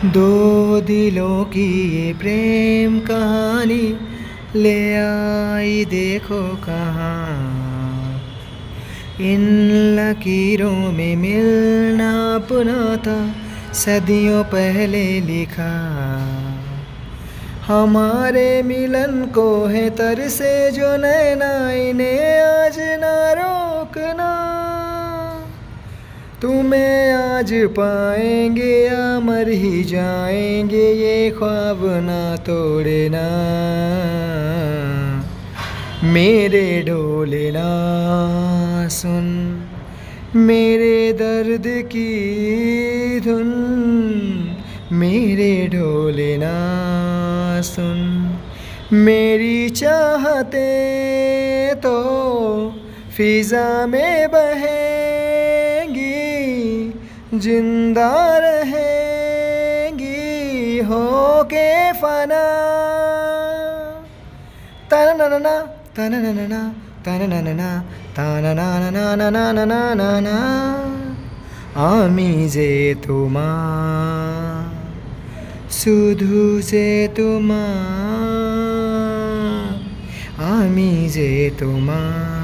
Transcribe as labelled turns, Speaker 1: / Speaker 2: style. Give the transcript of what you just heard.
Speaker 1: दो दिलों की ये प्रेम कहानी ले आई देखो कहाँ। इन लकीरों में मिलना अपना था सदियों पहले लिखा। हमारे मिलन को है तरसे जो नैना, इन्हें आज ना रोकना। तुम्हें आज पाएंगे या मर ही जाएंगे, ये ख्वाब ना तोड़ना। मेरे ढोले ना सुन मेरे दर्द की धुन, मेरे ढोले ना सुन मेरी चाहते तो फिजा में बहेंगी, जिंदा रहेंगी होके फना। तनननना तनननना तनननना तननननननननननना। আমি যে তোমার, শুধু যে তোমার, আমি যে তোমার।